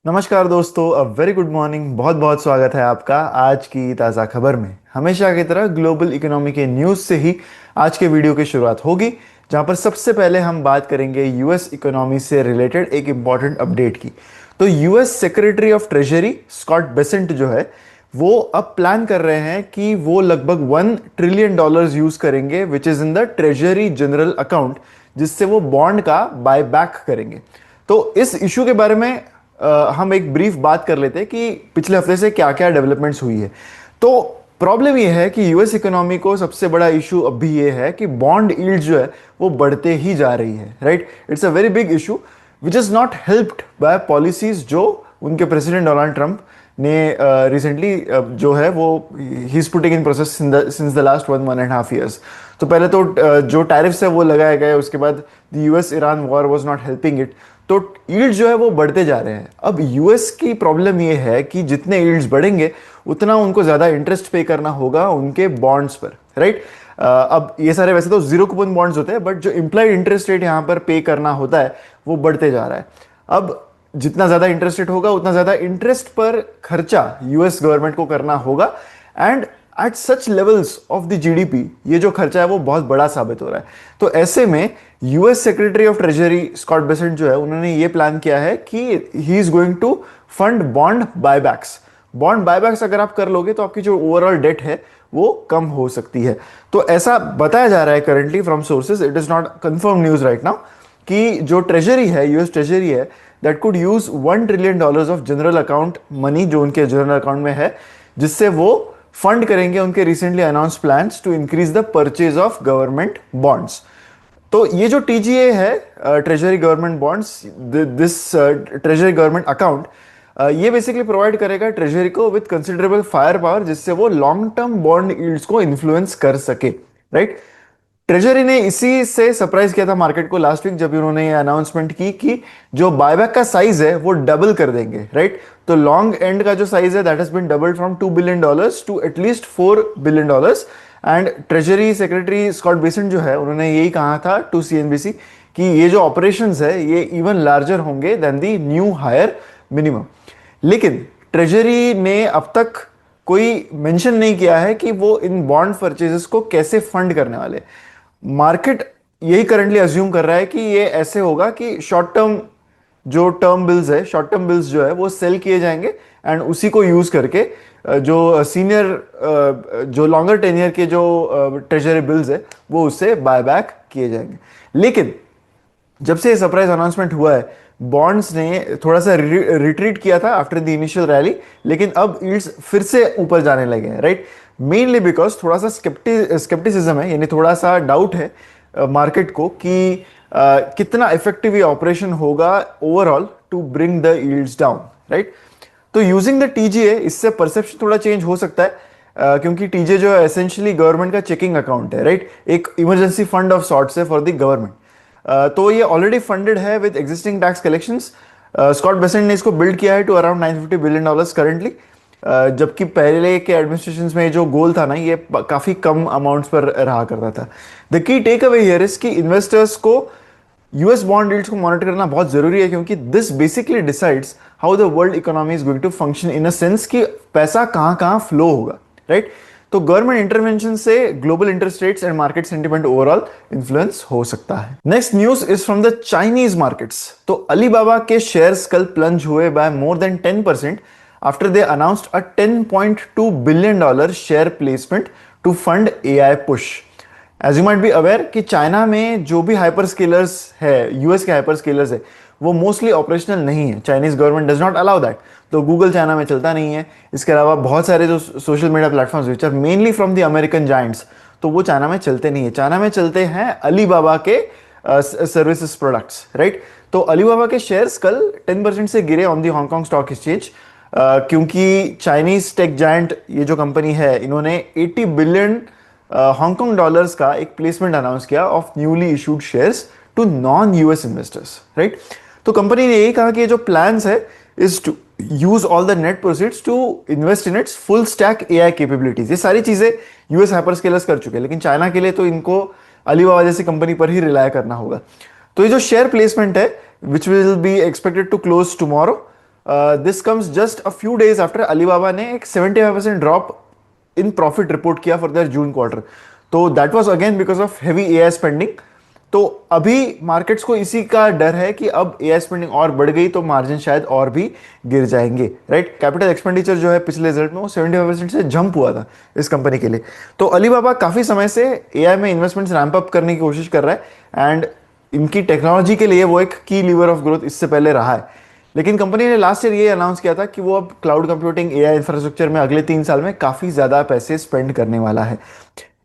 नमस्कार दोस्तों, a very good morning. बहुत बहुत स्वागत है आपका आज की ताज़ा खबर में। हमेशा की तरह ग्लोबल इकोनॉमी के न्यूज़ से ही आज के वीडियो की शुरुआत होगी, जहां पर सबसे पहले हम बात करेंगे यूएस इकोनॉमी से रिलेटेड एक इंपॉर्टेंट अपडेट की। तो US secretary of treasury Scott Bessent जो है वो अब प्लान कर रहे हैं कि वो लगभग $1 ट्रिलियन यूज करेंगे which is in the treasury general account, जिससे वो बॉन्ड का बाय बैक करेंगे। तो इस इशू के बारे में हम एक ब्रीफ बात कर लेते हैं कि पिछले हफ्ते से क्या क्या डेवलपमेंट्स हुई है। तो प्रॉब्लम ये है कि यूएस इकोनॉमी को सबसे बड़ा इशू अब भी ये है कि बॉन्ड यील्ड जो है वो बढ़ते ही जा रही है। Right, it's a very big issue which is not helped bye policies जो उनके प्रेसिडेंट डोनाल्ड ट्रंप ने रिसेंटली जो है वो he is putting in process since the last 1.5 years। तो पहले तो जो टैरिफ्स है वो लगाए गए, उसके बाद the US Iran war was not helping it, तो यील्ड जो है वो बढ़ते जा रहे हैं। अब यूएस की प्रॉब्लम ये है कि जितने यील्ड्स बढ़ेंगे उतना उनको ज्यादा इंटरेस्ट पे करना होगा उनके बॉन्ड्स पर। राइट, अब ये सारे वैसे तो जीरो कूपन बॉन्ड्स होते हैं, बट जो इंप्लाइड इंटरेस्ट रेट यहाँ पर पे करना होता है वो बढ़ते जा रहा है। अब जितना ज्यादा इंटरेस्ट रेट होगा उतना ज्यादा इंटरेस्ट पर खर्चा यूएस गवर्नमेंट को करना होगा, and at such levels of the GDP ये जो खर्चा है वो बहुत बड़ा साबित हो रहा है। तो ऐसे में US secretary of treasury Scott Bessent जो है उन्होंने ये प्लान किया है कि he is going to fund bond buybacks. Bond buybacks अगर आप कर लोगे तो आपकी जो ओवरऑल डेट है वो कम हो सकती है। तो ऐसा बताया जा रहा है currently from sources, it is not confirm news right now, कि जो ट्रेजरी है, यूएस ट्रेजरी है, that could use $1 trillion of general account money जो उनके जनरल अकाउंट में है, जिससे वो फंड करेंगे उनके recently announce plans to increase the purchase of government bonds. तो ये जो टीजीए है, treasury government bonds, this treasury government account, ये बेसिकली प्रोवाइड करेगा ट्रेजरी को विद कंसिडरेबल फायर पावर, जिससे वो लॉन्ग टर्म बॉन्ड यील्ड्स को इन्फ्लुएंस कर सके। राइट, ट्रेजरी ने इसी से सरप्राइज किया था मार्केट को लास्ट वीक, जब उन्होंने ये अनाउंसमेंट की कि जो बायबैक का साइज है वो डबल कर देंगे। राइट, तो लॉन्ग एंड का जो साइज है that has been doubled from $2 billion to at least $4 billion. And treasury secretary Scott Bessent जो है उन्होंने यही कहा था टू सीएनबीसी कि ये जो ऑपरेशंस है ये इवन लार्जर होंगे than the new higher minimum. लेकिन ट्रेजरी ने अब तक कोई मेंशन नहीं किया है कि वो इन बॉन्ड परचेजेस को कैसे फंड करने वाले। मार्केट यही करंटली अज्यूम कर रहा है कि ये ऐसे होगा कि शॉर्ट टर्म जो टर्म बिल्स है, शॉर्ट टर्म बिल्स जो है वो सेल किए जाएंगे, एंड उसी को यूज करके जो सीनियर जो लॉन्गर टेन्यर के जो ट्रेजरी बिल्स है वो उससे बायबैक किए जाएंगे। लेकिन जब से सरप्राइज अनाउंसमेंट हुआ है, बॉन्ड्स ने थोड़ा सा रिट्रीट किया था आफ्टर द इनिशियल रैली, लेकिन अब यील्ड्स फिर से ऊपर जाने लगे हैं। राइट, मेनली बिकॉज थोड़ा सा स्केप्टिसिज्म है, यानी थोड़ा सा डाउट है मार्केट को कि कितना इफेक्टिव ये ऑपरेशन होगा overall to bring the yields down. Right, तो यूजिंग द टीजीए इससे परसेप्शन थोड़ा चेंज हो सकता है, क्योंकि टीजे जो है एसेंशियली गवर्नमेंट का चेकिंग अकाउंट है। राइट, एक इमरजेंसी फंड ऑफ सॉर्ट्स है फॉर द गवर्नमेंट। तो ये ऑलरेडी फंडेड है with existing tax collections. Scott Bessent ने इसको बिल्ड किया है टू अराउंड $950 बिलियन करंटली, जबकि पहले के एडमिनिस्ट्रेशन में जो गोल था ना ये काफी कम अमाउंट्स पर रहा करता था। The key takeaway here is कि इन्वेस्टर्स को यूएस बॉन्ड यील्ड्स को मॉनिटर करना बहुत जरूरी है, क्योंकि this basically decides how the world economy is going to function in a sense कि पैसा कहां कहां फ्लो होगा। राइट, तो गवर्नमेंट इंटरवेंशन से global interest rates and market sentiment overall influence हो सकता है। Next news is from the Chinese markets. तो अलीबाबा के शेयर्स कल प्लंज हुए by more than 10% after they announced a $10.2 billion share placement to fund AI push. As you might be aware कि China में जो भी हाइपरस्केलर्स है, US के हाइपरस्केलर्स है, वो मोस्टली ऑपरेशनल नहीं है। Chinese government does not allow that. तो गूगल चाइना में चलता नहीं है। इसके अलावा बहुत सारे जो social media platforms which are mainly from the American giants, तो वो चाइना में चलते नहीं है। चाइना में चलते हैं अलीबाबा के सर्विसेज प्रोडक्ट्स। राइट, तो अलीबाबा के शेयर्स कल 10% से गिरे on the Hong Kong stock exchange, क्योंकि चाइनीज टेक जायंट ये जो कंपनी है इन्होंने 80 बिलियन हांगकांग डॉलर्स का एक प्लेसमेंट अनाउंस किया of newly issued shares to non US investors. Right, तो कंपनी ने यही कहा कि ये जो प्लान्स है is to use all the net proceeds to invest in its full stack AI capabilities. ये सारी चीजें यूएस हाइपरस्केलर्स कर चुके हैं, लेकिन चाइना के लिए तो इनको अलीबाबा जैसी कंपनी पर ही रिलाय करना होगा। तो ये जो शेयर प्लेसमेंट है which will be expected to close tomorrow, this comes just a few days after Alibaba ने एक 75% ड्रॉप इन प्रॉफिट रिपोर्ट किया फॉर देयर जून क्वार्टर। तो that was again because of heavy AI spending. तो अभी markets को इसी का डर है कि अब एआई स्पेंडिंग और बढ़ गई तो मार्जिन शायद और भी गिर जाएंगे, राइट। कैपिटल एक्सपेंडिचर जो है पिछले रिजल्ट में वो 75% से जंप हुआ था इस कंपनी के लिए। तो अलीबाबा काफी समय से एआई में इन्वेस्टमेंट्स रैंप अप करने की कोशिश कर रहा है एंड इनकी टेक्नोलॉजी के लिए वो एक की लीवर ऑफ ग्रोथ इससे पहले रहा है। लेकिन कंपनी ने लास्ट ईयर ये अनाउंस किया था कि वो अब क्लाउड कंप्यूटिंग एआई इंफ्रास्ट्रक्चर में अगले 3 साल में काफी ज्यादा पैसे स्पेंड करने वाला है।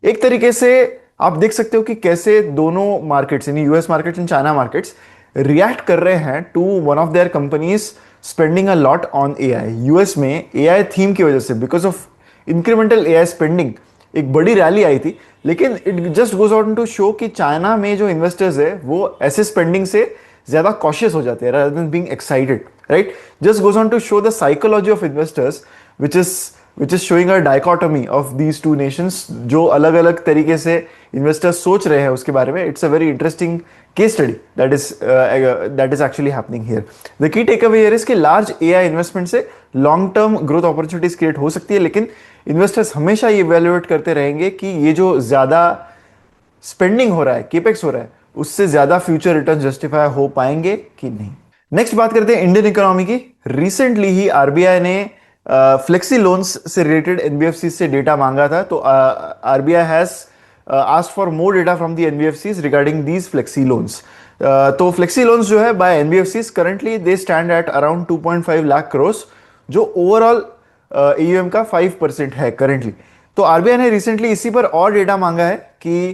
एक तरीके से आप देख सकते हो कि कैसे दोनों मार्केट्स यानी US markets and China markets react कर रहे हैं to one of their companies spending a lot on AI. US में एआई थीम की वजह से because of incremental AI spending एक बड़ी रैली आई थी। लेकिन it just goes out to show कि चाइना में जो इन्वेस्टर्स है वो ऐसे स्पेंडिंग से ज्यादा कॉशियस हो जाते हैं rather than being excited, right? Just goes on to show the psychology of investors, which is showing a dichotomy of these two nations, जो अलग अलग तरीके से इन्वेस्टर्स सोच रहे हैं उसके बारे में। It's a very interesting case study that is actually happening here. The key takeaway here is कि लार्ज एआई इन्वेस्टमेंट से long term growth opportunities create हो सकती है, लेकिन इन्वेस्टर्स हमेशा ये इवेल्युएट करते रहेंगे कि ये जो ज्यादा स्पेंडिंग हो रहा है, केपेक्स हो रहा है, उससे ज्यादा फ्यूचर रिटर्न जस्टिफाई हो पाएंगे कि नहीं। नेक्स्ट बात करते हैं इंडियन इकोनॉमी की। रिसेंटली ही आरबीआई ने फ्लेक्सी लोन्स से रिलेटेड एनबीएफसी से डेटा मांगा था। तो RBI has asked for more data from the NBFCs regarding these flexi loans. तो फ्लेक्सी लोन्स जो है by NBFCs currently they stand at around 2.5 lakh crore, जो ओवरऑल एयूएम का 5% है करंटली। तो आरबीआई ने रिसेंटली इसी पर और डेटा मांगा है कि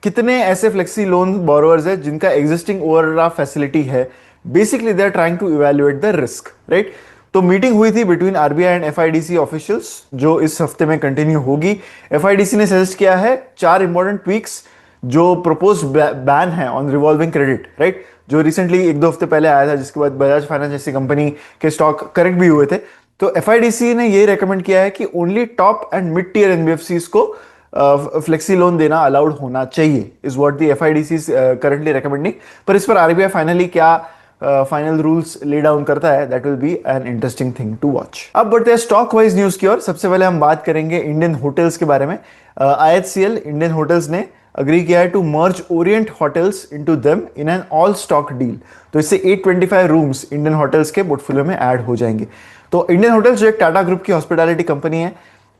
कितने ऐसे फ्लेक्सी लोन बोरोवर्स है जिनका एग्जिस्टिंग ओवरड्राफ्ट फैसिलिटी है। Basically they are trying to evaluate the risk, right. तो मीटिंग हुई थी between RBI and FIDC officials जो इस हफ्ते में कंटिन्यू होगी। एफआईडीसी ने सजेस्ट किया है 4 इंपॉर्टेंट ट्वीक्स जो प्रपोज बैन है ऑन रिवॉल्विंग क्रेडिट, राइट, जो रिसेंटली 1-2 हफ्ते पहले आया था, जिसके बाद बजाज फाइनेंस जैसी कंपनी के स्टॉक करेक्ट भी हुए थे। तो एफआईडीसी ने ये रेकमेंड किया है कि only top and mid tier NBFCs को फ्लेक्सी लोन देना अलाउड होना चाहिए, is what the FIDC currently recommending. पर इस पर आरबीआई फाइनली क्या फाइनल रूल्स ले डाउन करता है, that will be an interesting thing to watch. अब बढ़ते हैं स्टॉक वाइज न्यूज की ओर। सबसे पहले हम बात करेंगे इंडियन होटल्स के बारे में। आईएचसीएल इंडियन होटल्स ने अग्री किया है to merge Orient Hotels into them in an all stock deal. तो इससे 825 रूम्स इंडियन होटल्स के पोर्टफोलियो में ऐड हो जाएंगे। तो इंडियन होटल्स जो एक टाटा ग्रुप की हॉस्पिटैलिटी कंपनी है,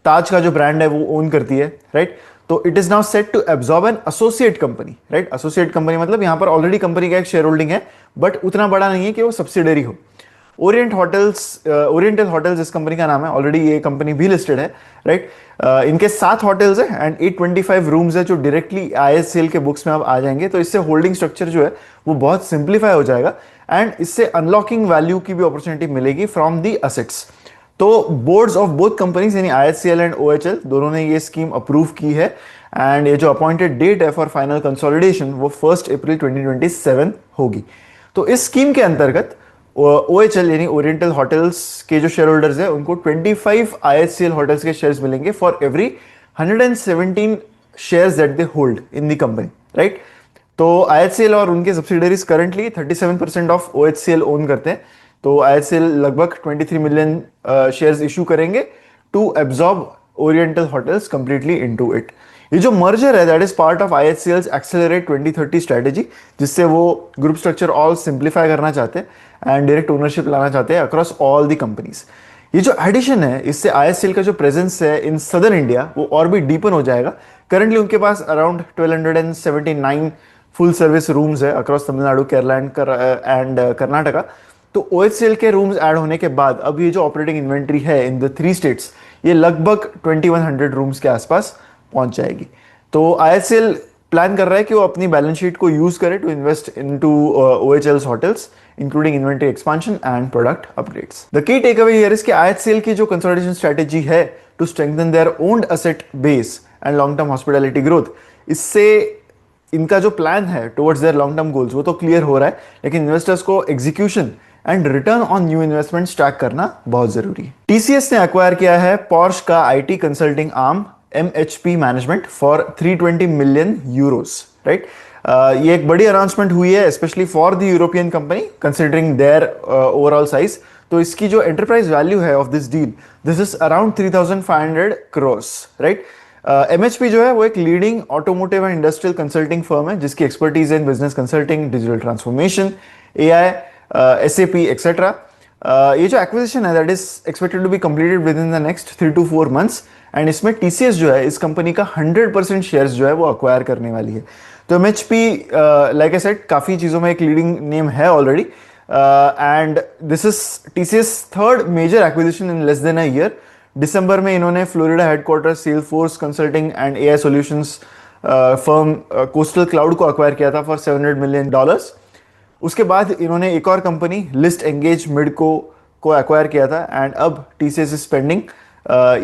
ताज का जो ब्रांड है वो ओन करती है, राइट। तो it is now set to absorb an associate company, right. Associate company मतलब यहां पर ऑलरेडी कंपनी का एक शेयर होल्डिंग है, बट उतना बड़ा नहीं है कि वो सब्सिडरी हो। ओरिएंटल होटल्स इस कंपनी का नाम है, ऑलरेडी ये कंपनी भी लिस्टेड है, राइट। इनके 7 होटल्स है एंड 825 रूम्स है जो डायरेक्टली आईएचसीएल के बुक्स में अब आ जाएंगे। तो इससे होल्डिंग स्ट्रक्चर जो है वो बहुत सिंप्लीफाई हो जाएगा एंड इससे अनलॉकिंग वैल्यू की भी अपॉर्चुनिटी मिलेगी फ्रॉम दी असेट्स। तो बोर्ड्स ऑफ बोथ कंपनीज यानी आईएचसीएल एंड ओएचएल दोनों ने ये स्कीम अप्रूव की है एंड ये जो अपॉइंटेड डेट है फॉर फाइनल कंसोलिडेशन वो 1 अप्रैल 2027 होगी। तो इस स्कीम के अंतर्गत ओएचएल यानी ओरिएंटल होटल्स के जो शेयर होल्डर्स है उनको 25 आईएचसीएल होटल्स के शेयर्स मिलेंगे for every 117 shares that they hold in the company, right. तो आईएचसीएल और उनके subsidiaries currently 37% of OHCL own करते हैं। तो आईएचसीएल लगभग 23 मिलियन शेयर्स इशू करेंगे to absorb Oriental Hotels completely into it. ये जो मर्जर है that is part of IHCL's accelerate 2030 strategy, जिससे वो ग्रुप स्ट्रक्चर ऑल सिंप्लीफाई करना चाहते हैं एंड डायरेक्ट ओनरशिप लाना चाहते हैं अक्रॉस ऑल दी कंपनीज। ये जो एडिशन है इससे आईएचसीएल का जो प्रेजेंस है इन सदर्न इंडिया वो और भी डीपन हो जाएगा। करंटली उनके पास अराउंड 1279 फुल सर्विस रूम्स है अक्रॉस तमिलनाडु, केरला एंड कर्नाटका। तो ओएचसीएल के रूम्स ऐड होने के बाद अब ये जो ऑपरेटिंग इन्वेंट्री है इन द 3 स्टेट्स ये लगभग 2100 रूम्स के आसपास पहुंच जाएगी। तो आईएचसीएल प्लान कर रहा है कि वो अपनी बैलेंस शीट को यूज करे to invest into OHL's hotels including inventory expansion and product upgrades. The key takeaway here is कि आईएचसीएल की जो कंसोलिडेशन स्ट्रेटजी है to strengthen their owned asset base and long term hospitality growth, इससे इनका जो plan है towards their long term goals वो तो क्लियर हो रहा है, लेकिन इन्वेस्टर्स को execution and return on new investment track करना बहुत जरूरी है। टीसीएस ने एक्वायर किया है पोर्श का IT consulting arm MHP management for 320 million euros, right. ये एक बड़ी अनाउंसमेंट हुई है specially for the European company considering their overall size. तो इसकी जो एंटरप्राइज वैल्यू है of this deal, this is around 3,500 crores, right. MHP जो है वो एक leading automotive and industrial consulting firm है जिसकी expertise in business consulting, digital transformation, AI, SAP etcetera. ये जो एक्विजिशन है that is expected to be completed within the next 3 to 4 months, and इसमें टीसीएस जो है इस कंपनी का 100% शेयर्स जो है वो अक्वायर करने वाली है। तो एमएचपी लाइक आई सेड काफ़ी चीज़ों में एक लीडिंग नेम है already, and this is TCS third major acquisition in less than a year. दिसंबर में इन्होंने Florida headquarter Salesforce consulting and AI solutions firm Coastal Cloud को अक्वायर किया था फॉर $700 million। उसके बाद इन्होंने एक और कंपनी लिस्ट एंगेज मिडको को अक्वायर किया था, एंड अब TCS is spending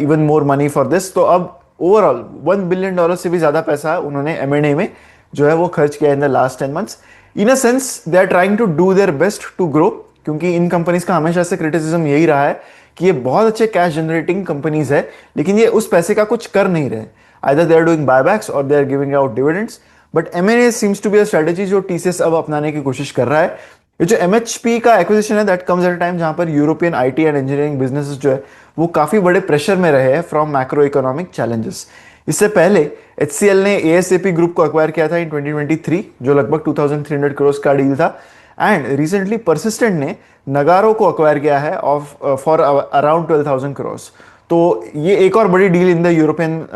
even more money for this. तो अब ओवरऑल $1 billion से भी ज्यादा पैसा उन्होंने एमएनए में जो है वो खर्च किया in the last 10 months। In a sense they are trying to do their best to grow, क्योंकि इन कंपनीज का हमेशा से क्रिटिसिज्म यही रहा है कि ये बहुत अच्छे कैश जनरेटिंग कंपनीज है लेकिन ये उस पैसे का कुछ कर नहीं रहे। Either they are doing buybacks और they are giving out dividends, but M and A seems to be a strategy जो टीसीएस अब अपनाने की कोशिश कर रहा है। ये जो एमएचपी का एक्विजिशन है that comes at a time जहां पर European IT and engineering businesses जो है वो काफी बड़े प्रेशर में रहे हैं फ्रॉम मैक्रो इकोनॉमिक चैलेंजेस। इससे पहले एचसीएल ने एएसएपी ग्रुप को अक्वायर किया था इन 2023 जो लगभग 2,300 करोड़ का डील था, एंड रिसेंटली परसिस्टेंट ने नगारो को अक्वायर किया है ऑफ फॉर अराउंड 12,000 करोड़। तो ये एक और बड़ी deal in the European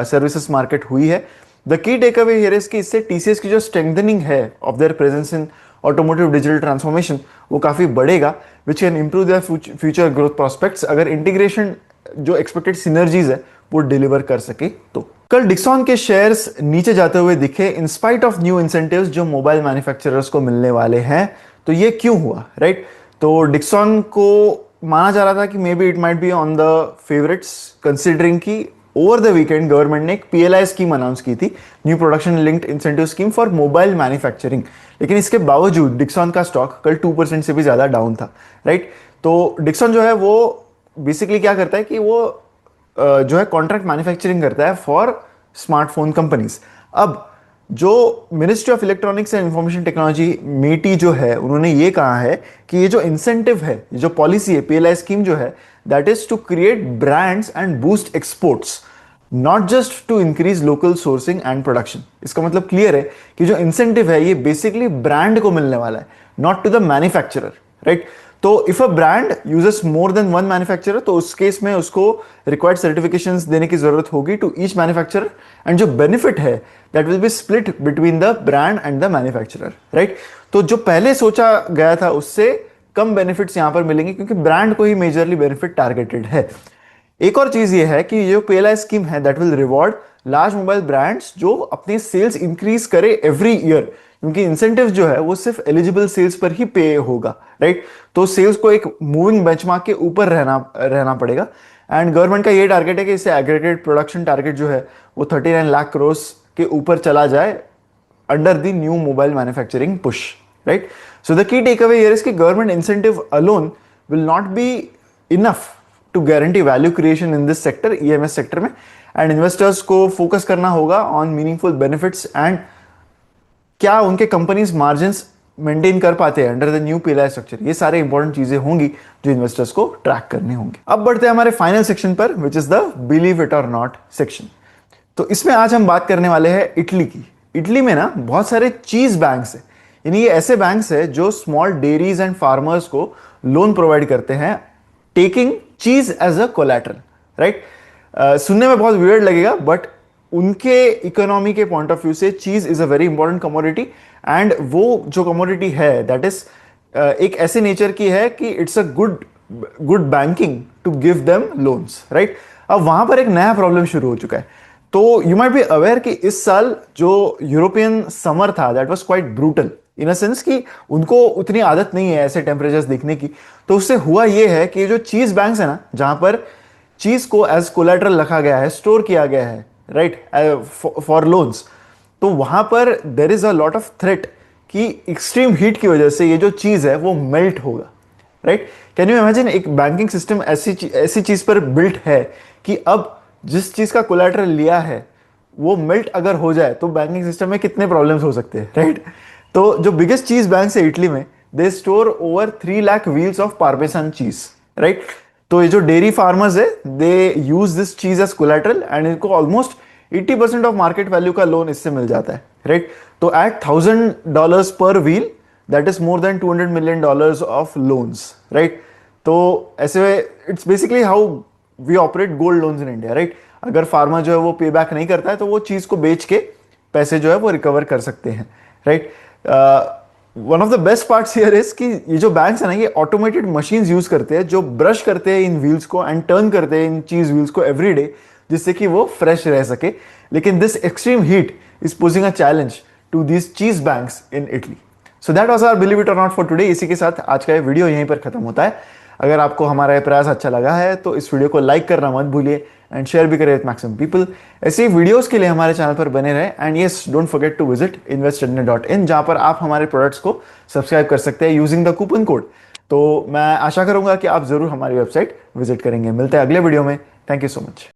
services market हुई है। The key takeaway here is कि इससे टीसीएस की जो स्ट्रेंथनिंग है of their presence in automotive digital transformation वो काफी बढ़ेगा, which can improve their future growth prospects अगर इंटीग्रेशन जो एक्सपेक्टेड सिनर्जीज है वो डिलीवर कर सके। तो कल डिक्सॉन के शेयर्स नीचे जाते हुए दिखे in spite of new incentives जो मोबाइल मैन्युफैक्चरर्स को मिलने वाले हैं। तो ये क्यों हुआ, राइट? तो डिक्सॉन को माना जा रहा था कि may be it might be on the favourites considering कि ओवर द वीकेंड गवर्नमेंट ने एक पीएलआई स्कीम अनाउंस की थी, new production linked incentive scheme for mobile manufacturing, लेकिन इसके बावजूद डिक्सॉन का स्टॉक कल 2% से भी ज्यादा डाउन था, राइट? तो डिक्सॉन जो है वो बेसिकली क्या करता है कि वो जो है कॉन्ट्रैक्ट मैन्युफैक्चरिंग करता है फॉर स्मार्टफोन कंपनीज। अब जो ministry of electronics and information technology MeitY जो है उन्होंने ये कहा है कि ये जो इंसेंटिव है, ये जो पॉलिसी है, पीएलआई स्कीम जो है, that is to create brands and boost exports, not just to increase local sourcing and production. इसका मतलब क्लियर है कि जो इंसेंटिव है ये बेसिकली ब्रांड को मिलने वाला है, not to the manufacturer, right? तो if a brand uses more than one manufacturer तो उस केस में उसको रिक्वायर्ड सर्टिफिकेशंस देने की जरूरत होगी टू ईच मैन्युफैक्चरर, एंड जो बेनिफिट है that will B split between the brand and the manufacturer, right? तो जो पहले सोचा गया था उससे कम बेनिफिट्स यहां पर मिलेंगे क्योंकि ब्रांड को ही मेजरली बेनिफिट टारगेटेड है। एक और चीज ये है कि ये जो पीएलआई स्कीम है that will reward large mobile brands जो अपने सेल्स इंक्रीज करे एवरी ईयर, क्योंकि इंसेंटिव जो है वो सिर्फ एलिजिबल सेल्स पर ही पे होगा, राइट? तो सेल्स को एक मूविंग बेंचमार्क के ऊपर रहना पड़ेगा, एंड गवर्नमेंट का ये टारगेट है कि इससे एग्रीगेटेड प्रोडक्शन टारगेट जो है वो 39 लाख करोड़ के ऊपर चला जाए under the new mobile manufacturing push, right? So the key takeaway here is कि government incentive alone will not be enough to guarantee value creation in this sector, EMS sector में, and investors को focus करना होगा on meaningful benefits and क्या उनके companies margins maintain कर पाते हैं under the new PLI structure. ये सारे इंपॉर्टेंट चीजें होंगी जो इन्वेस्टर्स को ट्रैक करने होंगे। अब बढ़ते हैं हमारे फाइनल सेक्शन पर, which is the believe it और नॉट सेक्शन। तो इसमें आज हम बात करने वाले हैं इटली की। इटली में ना बहुत सारे चीज बैंक्स है, यानी ये ऐसे बैंक्स है जो स्मॉल डेयरीज एंड फार्मर्स को लोन प्रोवाइड करते हैं टेकिंग चीज एज अ कोलैटरल, राइट? सुनने में बहुत वियर्ड लगेगा बट उनके इकोनॉमी के पॉइंट ऑफ व्यू से चीज is a very important commodity, and वो जो कमोडिटी है दैट इज एक ऐसे नेचर की है कि it's a good banking to give them loans, right? अब वहां पर एक नया प्रॉब्लम शुरू हो चुका है। तो यू माइट बी अवेयर कि इस साल जो यूरोपियन समर था that was quite brutal in a sense कि उनको उतनी आदत नहीं है ऐसे टेम्परेचर्स देखने की। तो उससे हुआ ये है कि जो चीज बैंक्स है ना, जहां पर चीज को एज कोलैटरल रखा गया है, स्टोर किया गया है, राइट, फॉर लोन्स, तो वहां पर there is a lot of threat कि एक्सट्रीम हीट की वजह से ये जो चीज है वो मेल्ट होगा, राइट? कैन यू इमेजिन एक बैंकिंग सिस्टम ऐसी चीज पर बिल्ट है कि अब जिस चीज का कोलैटरल लिया है वो मेल्ट अगर हो जाए तो बैंकिंग सिस्टम में कितने प्रॉब्लम्स हो सकते हैं, राइट? तो जो बिगेस्ट चीज बैंक है इटली में, they store over 3 lakh wheels of parmesan cheese, right? तो ये जो डेयरी फार्मर्स है, they use this cheese as collateral and इनको ऑलमोस्ट 80% ऑफ मार्केट वैल्यू का लोन इससे मिल जाता है, राइट? तो एट $1,000 पर wheel, that is more than $200 million of loans, right? तो ऐसे it's basically how we operate gold loans in India, right? अगर फार्मर जो है वो पे बैक नहीं करता है तो वो चीज को बेच के पैसे जो है वो रिकवर कर सकते हैं, right? One of the best parts here is कि ये जो बैंक्स है ना, ये ऑटोमेटेड मशीन्स यूज करते हैं जो ब्रश करते हैं इन व्हील्स को एंड टर्न करते हैं इन चीज व्हील्स को एवरी डे, जिससे कि वो फ्रेश रह सके। लेकिन this extreme heat is posing a challenge to this cheese banks in Italy. So that was our believe it और नॉट फॉर टुडे। इसी के साथ आज का ये वीडियो यहीं पर खत्म होता है। अगर आपको हमारा ये प्रयास अच्छा लगा है तो इस वीडियो को लाइक करना मत भूलिए एंड शेयर भी करें विद मैक्सिमम पीपल। ऐसे ही वीडियोस के लिए हमारे चैनल पर बने रहे and yes, don't forget to visit investindia.in, जहां पर आप हमारे प्रोडक्ट्स को सब्सक्राइब कर सकते हैं यूजिंग द कूपन कोड। तो मैं आशा करूंगा कि आप जरूर हमारी वेबसाइट विजिट करेंगे। मिलते हैं अगले वीडियो में। Thank you so much.